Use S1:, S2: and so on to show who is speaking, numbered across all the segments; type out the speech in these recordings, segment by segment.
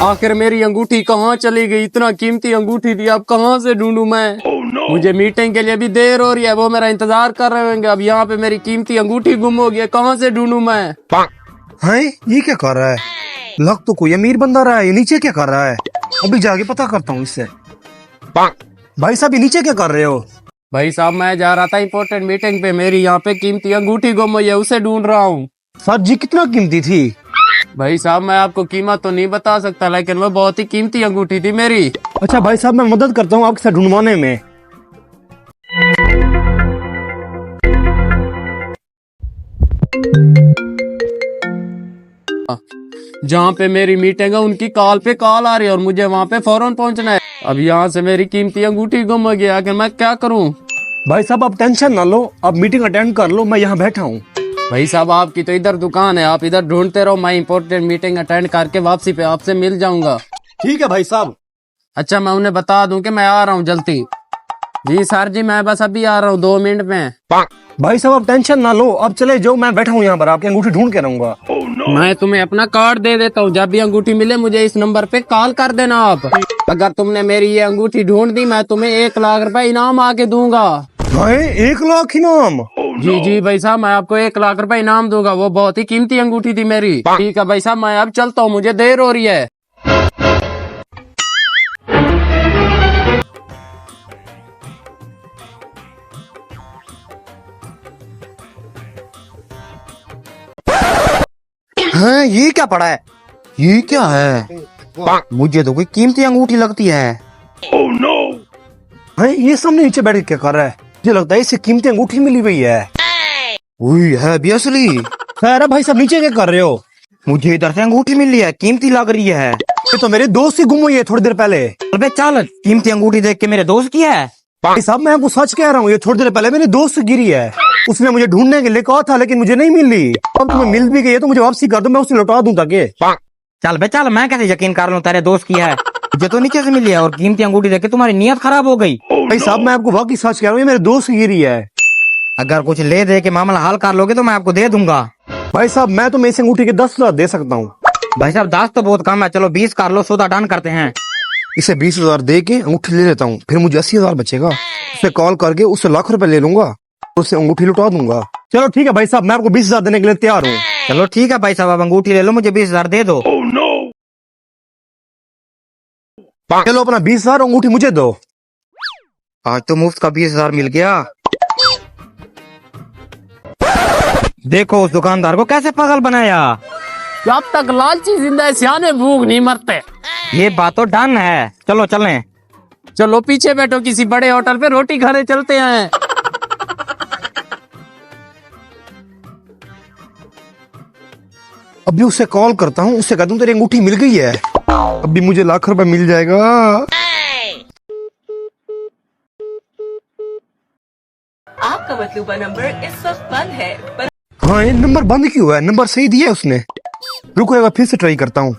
S1: आखिर मेरी अंगूठी कहाँ चली गई? इतना कीमती अंगूठी थी, अब कहाँ से ढूंढूं मैं? मुझे मीटिंग के लिए भी देर हो रही है, वो मेरा इंतजार कर रहे होंगे। अब यहाँ पे मेरी कीमती अंगूठी गुम हो गई है, कहाँ से ढूंढूं मैं?
S2: है ये क्या कर रहा है? लग तो कोई अमीर बंदा रहा है। ये नीचे क्या कर रहा है? अभी जाके पता करता हूँ इससे। भाई साहब, ये नीचे क्या कर रहे हो?
S1: भाई साहब, मैं जा रहा था इम्पोर्टेंट मीटिंग पे, मेरी यहाँ पे कीमती अंगूठी गुम हुई है, उसे ढूंढ रहा हूँ।
S2: सर जी, कितना कीमती थी?
S1: भाई साहब, मैं आपको कीमत तो नहीं बता सकता, लेकिन वो बहुत ही कीमती अंगूठी थी मेरी।
S2: अच्छा भाई साहब, मैं मदद करता हूँ आपके साथ ढूंढवाने में।
S1: जहाँ पे मेरी मीटिंग है उनकी कॉल पे कॉल आ रही है और मुझे वहाँ पे फौरन पहुँचना है। अब यहाँ से मेरी कीमती अंगूठी गुम हो गया, आखिर मैं क्या करूँ?
S2: भाई साहब, आप टेंशन ना लो, आप मीटिंग अटेंड कर लो, मैं यहाँ बैठा हूँ।
S1: भाई साहब, आपकी तो इधर दुकान है, आप इधर ढूंढते रहो, मैं इम्पोर्टेंट मीटिंग अटेंड करके वापसी पे आपसे मिल जाऊंगा।
S2: ठीक है भाई साहब।
S1: अच्छा, मैं उन्हें बता दूं कि मैं आ रहा हूँ जल्दी। जी सर जी, मैं बस अभी आ रहा हूँ 2 मिनट में।
S2: भाई साहब, आप टेंशन ना लो, अब चले जाओ, मैं बैठा हूँ यहाँ पर, आपकी अंगूठी ढूंढ के रहूंगा।
S1: मैं तुम्हें अपना कार्ड दे देता हूँ, जब भी अंगूठी मिले मुझे इस नंबर पे कॉल कर देना आप। अगर तुमने मेरी ये अंगूठी ढूंढ दी, मैं तुम्हें 1 लाख रुपए इनाम आके दूंगा।
S2: 1 लाख इनाम?
S1: जी जी भाई साहब, मैं आपको 1 लाख रुपए इनाम दूंगा, वो बहुत ही कीमती अंगूठी थी मेरी। ठीक है भाई साहब, मैं अब चलता हूँ, मुझे देर हो रही है।
S2: हाँ, ये क्या पड़ा है? ये क्या है? मुझे तो कोई कीमती अंगूठी लगती है। हाँ, ये सामने नीचे बैठ के क्या कर रहा है? मुझे लगता है इसे कीमती अंगूठी मिली हुई है। है भी असली। खैर भाई साहब, नीचे क्या कर रहे हो? मुझे इधर से अंगूठी मिली है, कीमती लग रही है। ये तो मेरे दोस्त की गुम हुई है थोड़ी देर पहले। अबे चल, कीमती अंगूठी देख के मेरे दोस्त की है। भाई साहब, मैं आपको सच कह रहा हूँ, ये थोड़ी देर पहले मेरे दोस्त से गिरी है। उसने मुझे ढूंढने के लिए कहा था, लेकिन मुझे नहीं मिली। अब तुम्हें मिल भी गई है तो मुझे वापसी कर दो, मैं उसे लौटा दूं ताकि।
S3: चल बे चल, मैं कैसे यकीन कर लूं तेरे दोस्त की है? मुझे तो नीचे से मिली है और कीमती अंगूठी देख के तुम्हारी नीयत खराब हो गई।
S2: भाई साहब, मैं आपको वाकई सच कह रहा हूँ, ये मेरे दोस्त की गिरी है।
S3: अगर कुछ ले दे के मामला हल कर लोगे तो मैं आपको दे दूंगा।
S2: भाई साहब, मैं तुम्हें इस अंगूठी के 10 हजार दे सकता हूँ।
S3: भाई साहब, 10 तो बहुत कम है, चलो 20 कर लो, सौदा डन करते हैं।
S2: इसे 20,000 दे के अंगूठी ले लेता हूँ, फिर मुझे 80,000 बचेगा। उसे कॉल करके उससे ₹1,00,000 ले लूंगा, उससे अंगूठी लुटा दूंगा। चलो ठीक है भाई साहब, मैं आपको 20,000 देने के लिए तैयार हूँ।
S3: चलो ठीक है भाई साहब, अब अंगूठी ले लो, मुझे 20,000 दे दो।
S2: चलो, अपना 20,000 अंगूठी मुझे दो।
S3: आज तो मुफ्त का 20,000 मिल गया। देखो उस दुकानदार को कैसे पागल बनाया।
S1: जब तक लालची जिंदा है, सियाने भूख नहीं मरते।
S3: ये बात तो डन है, चलो चलें।
S1: चलो पीछे बैठो, किसी बड़े होटल पे रोटी खाने चलते हैं।
S2: अभी उसे कॉल करता हूँ, उससे कहता हूँ तेरी अंगूठी मिल गई है, अभी मुझे ₹1,00,000 मिल जाएगा।
S4: आपका मतलूबा नंबर इस वक्त बंद है, पर
S2: हाँ, ये नंबर बंद क्यों है? नंबर सही दिया है उसने। रुको, एक बार फिर से ट्राई करता हूँ।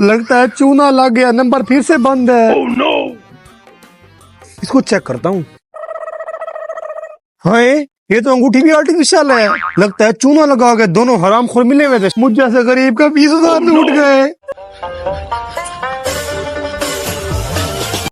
S2: लगता है चूना लग गया, नंबर फिर से बंद है। इसको चेक करता हूँ। हाँ, ये तो अंगूठी भी आर्टिफिशियल है। लगता है चूना लगा के दोनों हरामखोर मिले हुए थे। मुझ जैसे गरीब का 20,000 लूट गए।